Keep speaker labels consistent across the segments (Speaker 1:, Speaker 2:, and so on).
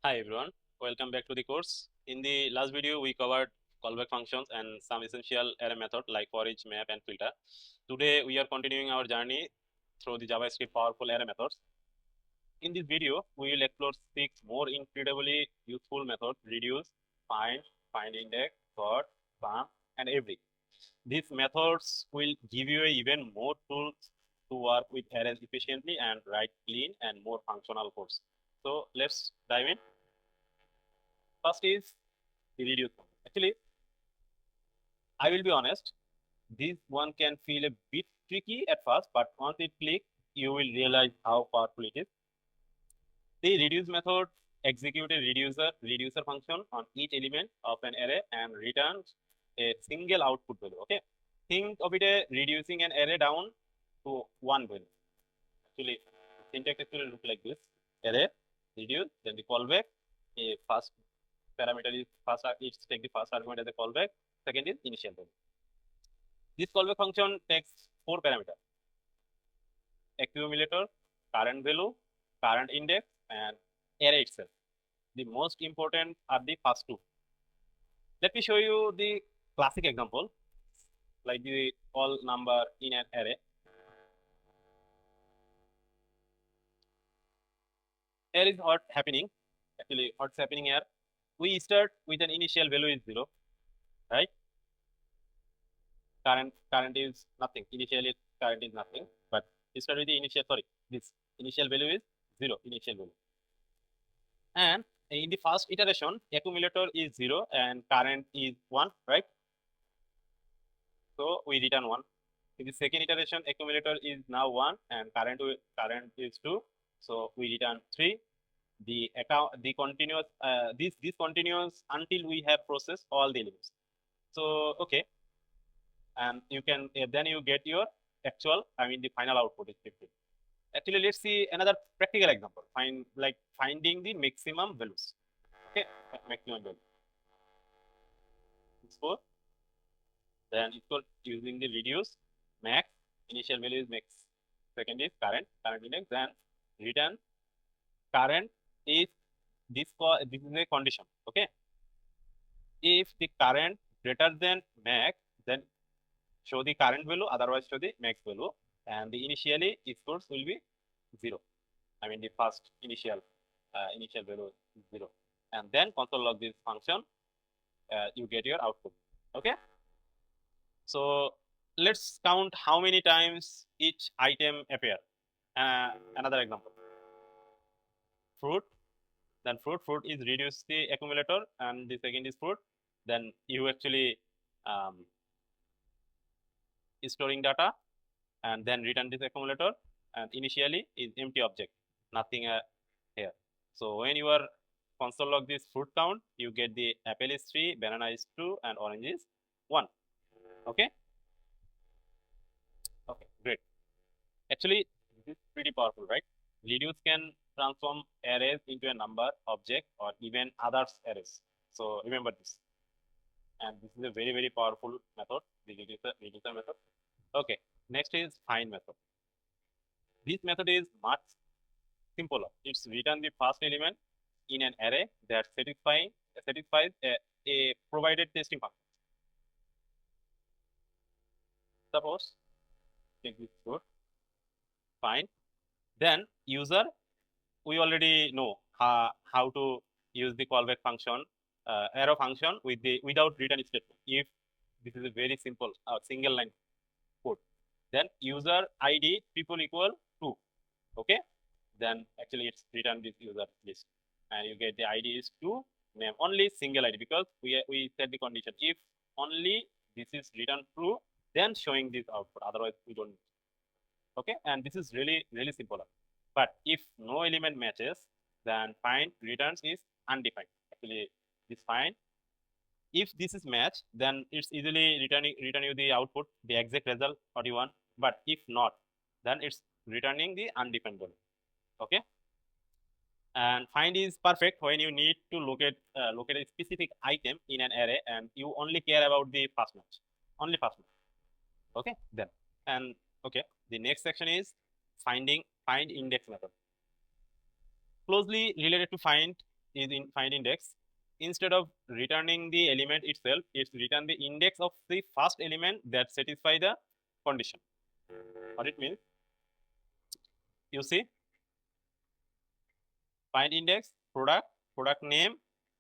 Speaker 1: Hi everyone, welcome back to the course. In the last video, we covered callback functions and some essential array method like for each, map, and filter. Today, we are continuing our journey through the JavaScript powerful array methods. In this video, we will explore 6 more incredibly useful methods: reduce, FindIndex, sort, sum, and every. These methods will give you even more tools to work with arrays efficiently and write clean and more functional codes. So let's dive in. First is the reduce one. Actually, I will be honest, this one can feel a bit tricky at first, but once it clicks, you will realize how powerful it is. The reduce method executes a reducer function on each element of an array and returns a single output value. Okay, think of it as reducing an array down to one value. Actually, syntax actually look like this: array reduce, then the callback. A first parameter is first. It take the first argument as a callback. Second is initial value. This callback function takes 4 parameters: accumulator, current value, current index, and array itself. The most important are the first two. Let me show you the classic example, like the all number in an array. Here is what happening. Actually, what's happening here? We start with an initial value is 0, right? Current is nothing. Initially, current is nothing, but start with the initial. Sorry, this initial value is 0. Initial value. And in the first iteration, accumulator is 0 and current is 1, right? So we return 1. In the second iteration, accumulator is now 1 and current is 2. So we return 3. The continuous this continues until we have processed all the elements. So okay, and you can then you get your actual, the final output is 15. Actually, let's see another practical example. Finding the maximum values. Okay, maximum value. It's 4. Then equal using the reduce max. Initial value is max. Second is current index. Then return current is this is a condition. Okay, if the current greater than max, then show the current value, otherwise show the max value, and the initially scores will be 0. The first initial value is 0, and then console log this function, you get your output. Okay, so let's count how many times each item appear. Another example: fruit. Then fruit is reduce the accumulator, and the second is fruit. Then you actually storing data and then return this accumulator, and initially is empty object, nothing here. So when you are console log this fruit count, you get the apple is 3, banana is 2, and orange is 1. Okay, great. Actually, this is pretty powerful, right? Reduce can transform arrays into a number, object, or even others arrays. So remember this. And this is a very, very powerful method, the reducer method. Okay, next is find method. This method is much simpler. It's return the first element in an array that satisfies a provided testing function. Suppose take this code, find. Then user, we already know how to use the callback function, arrow function without return statement. If this is a very simple single line code, then user ID people equal 2. Okay, then actually it's return this user list, and you get the ID is 2, name only single ID, because we set the condition if only this is return true, then showing this output, otherwise we don't. Okay, and this is really, really simple. But if no element matches, then find returns is undefined. Actually, this find, if this is match, then it's easily return you the output, the exact result what you want. But if not, then it's returning the undefined value. Okay, and find is perfect when you need to locate a specific item in an array and you only care about the first match, only first match. Okay, then, and okay, the next section is find index method. Closely related to find, is in FindIndex. Instead of returning the element itself, it's return the index of the first element that satisfy the condition. What it means? You see, FindIndex product name.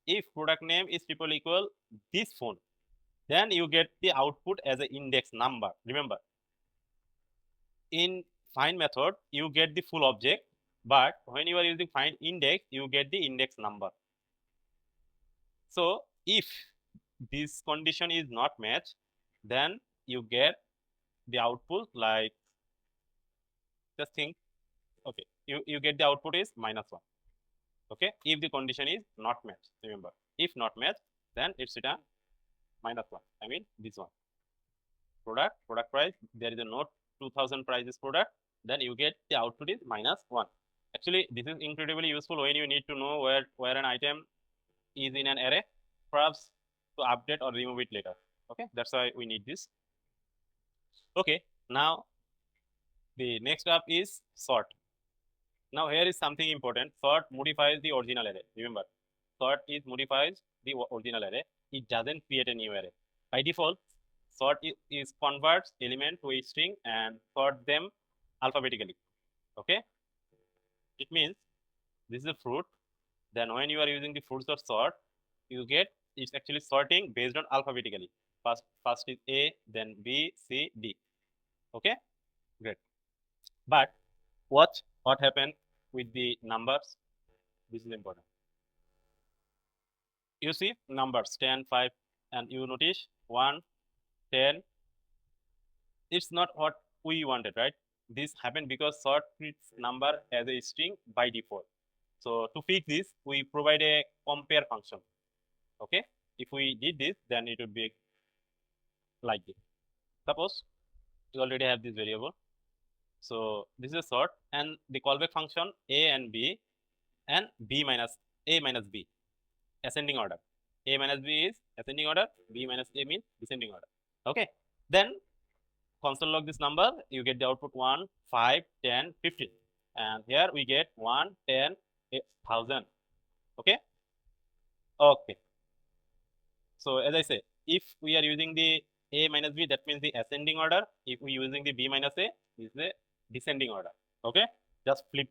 Speaker 1: If product name is triple equal this phone, then you get the output as an index number. Remember, in find method you get the full object, but when you are using find index you get the index number. So if this condition is not matched, then you get the output like, just think, okay, you get the output is -1. Okay, if the condition is not matched, remember, if not matched, then it's return -1. I mean this one, product price, there is a note 2000 price is product, then you get the output is -1. Actually this is incredibly useful when you need to know where an item is in an array, perhaps to update or remove it later. Okay, that's why we need this. Okay, now the next up is sort. Now here is something important. Sort modifies the original array. Remember, sort is modifies the original array. It doesn't create a new array. By default, sort is converts element to a string and sort them alphabetically. Okay, it means this is a fruit. Then when you are using the fruits of sort, you get it's actually sorting based on alphabetically. First is A, then B, C, D. Okay, great. But watch what happened with the numbers. This is important. You see numbers 10, 5, and you notice 1, 10. It's not what we wanted, right? This happened because sort treats number as a string by default. So to fix this, we provide a compare function. Okay, if we did this, then it would be like this. Suppose you already have this variable. So this is a sort, and the callback function a and b and b minus a minus b, ascending order. A minus b is ascending order, b minus a means descending order. Okay, then console log this number, you get the output 1, 5, 10, 15, and here we get 1, 10, 1000. Okay, okay. So as I say, if we are using the a minus b, that means the ascending order. If we are using the b minus a, is the descending order. Okay, just flip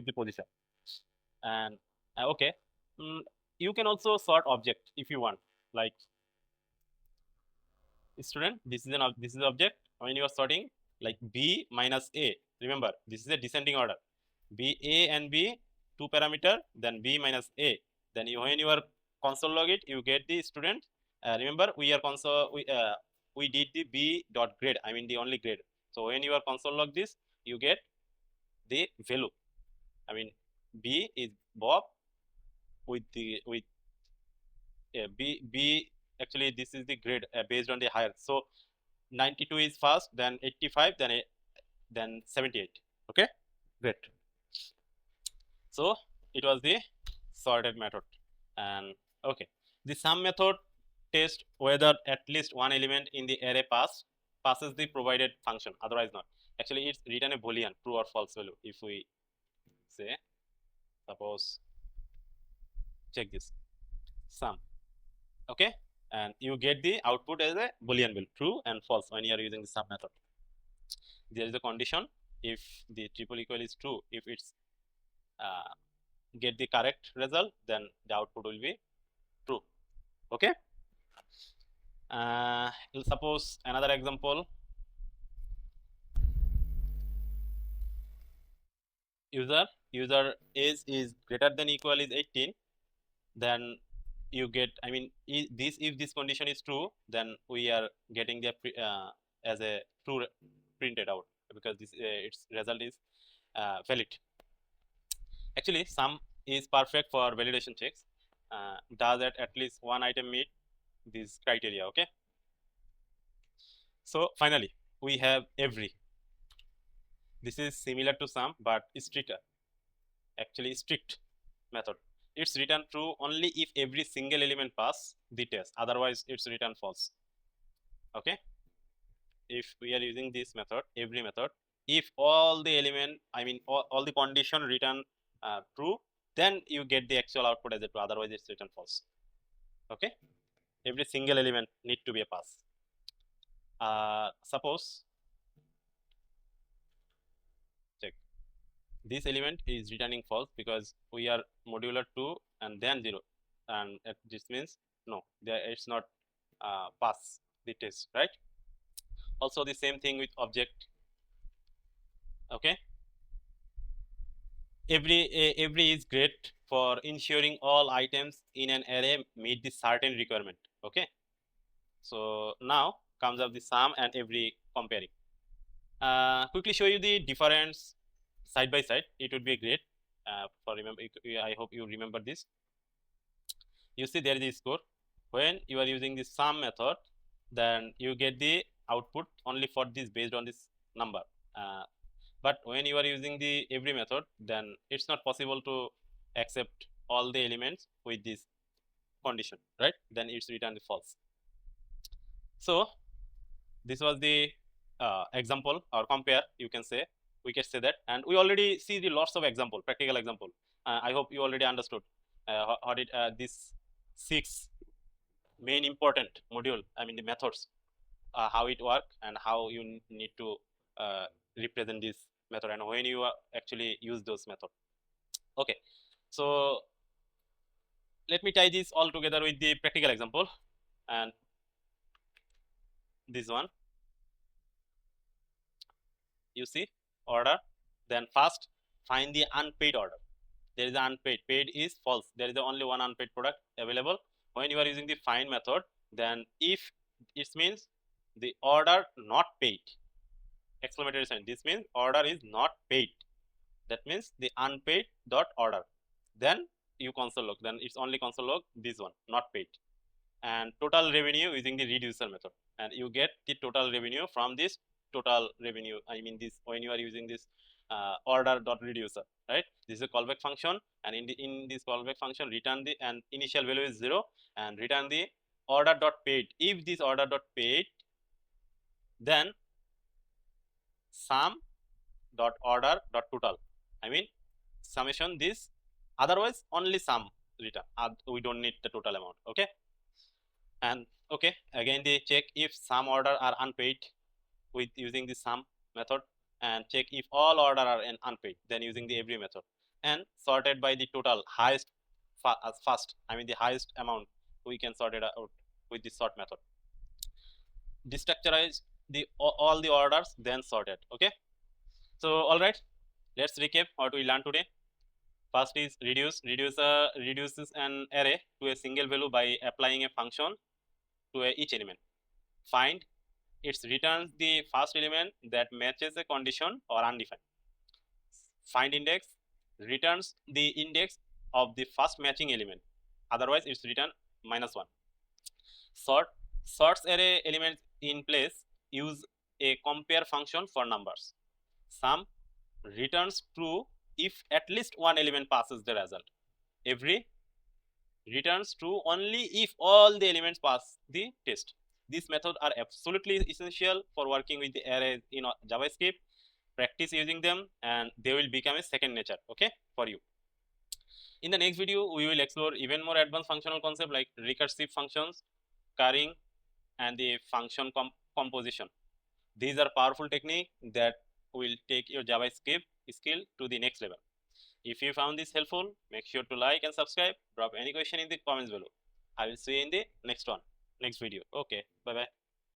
Speaker 1: the position. And okay, you can also sort object if you want. Like, student, this is object. When you are sorting, like b minus a, remember this is a descending order. B, a and b, 2 parameter, then b minus a. Then when you are console log it, you get the student. Remember we are we did the b dot grade, I mean the only grade. So when you are console log this, you get the value. I mean b is Bob with the b actually this is the grade based on the higher. So 92 is first, then 85, then 78. Okay, great. So it was the sorted method. And okay, the sum method tests whether at least one element in the array passes the provided function, otherwise not. Actually it's written a boolean, true or false value. If we say, suppose, check this sum, okay, and you get the output as a boolean value, true and false, when you are using the sum method. There is a condition, if the triple equal is true, if it's get the correct result, then the output will be true. Okay, suppose another example, user age is greater than equal is 18, then you get, I mean if this condition is true, then we are getting the as a true printed out, because this its result is valid. Actually sum is perfect for validation checks. Does at least one item meet this criteria? Okay, so finally we have every. This is similar to sum but stricter, actually strict method. It's written true only if every single element pass the test, otherwise it's written false. Okay, if we are using this method, every method, if all the element, I mean all the condition written true, then you get the actual output as a true, otherwise it's written false. Okay, every single element need to be a pass. Suppose check this element is returning false because we are modular 2 and then 0, and this means no, it's not pass the test, right? Also the same thing with object. Okay, every is great for ensuring all items in an array meet the certain requirement. Okay, so now comes up the sum and every comparing. Quickly show you the difference side by side. It would be great for remember. I hope you remember this. You see there is the score. When you are using the sum method, then you get the output only for this based on this number. But when you are using the every method, then it's not possible to accept all the elements with this condition, right? Then it's return the false. So this was the example or compare, you can say, we can say that, and we already see the lots of example, practical example. I hope you already understood how did this 6 main important module, I mean the methods, how it work and how you need to represent this method and when you actually use those method. Okay, so let me tie this all together with the practical example, and this one, you see order, then first find the unpaid order. There is an unpaid, paid is false, there is only one unpaid product available. When you are using the find method, then if it means the order not paid, exclamatory sign, this means order is not paid, that means the unpaid dot order, then you console log, then it's only console log this one not paid, and total revenue using the reducer method, and you get the total revenue from this total revenue, I mean this when you are using this order dot reducer, right? This is a callback function, and in this callback function return the, and initial value is 0, and return the order dot paid. If this order dot paid, then sum dot order dot total, I mean summation this, otherwise only sum return, we don't need the total amount. Okay, and okay, again they check if some order are unpaid with using the sum method, and check if all order are unpaid, then using the every method, and sorted by the total highest first, I mean the highest amount we can sort it out with the sort method. Destructurize the all the orders, then sorted. Okay, so all right, let's recap what we learned today. First is reducer reduces an array to a single value by applying a function to each element. Find, it returns the first element that matches a condition or undefined. FindIndex returns the index of the first matching element, otherwise it's return -1. Sorts array elements in place, use a compare function for numbers. Sum returns true if at least one element passes the result. Every returns true only if all the elements pass the test. These methods are absolutely essential for working with the arrays in JavaScript. Practice using them and they will become a second nature, okay, for you. In the next video, we will explore even more advanced functional concepts like recursive functions, carrying, and the function composition. These are powerful techniques that will take your JavaScript skill to the next level. If you found this helpful, make sure to like and subscribe. Drop any question in the comments below. I will see you in the next video. Okay, bye bye.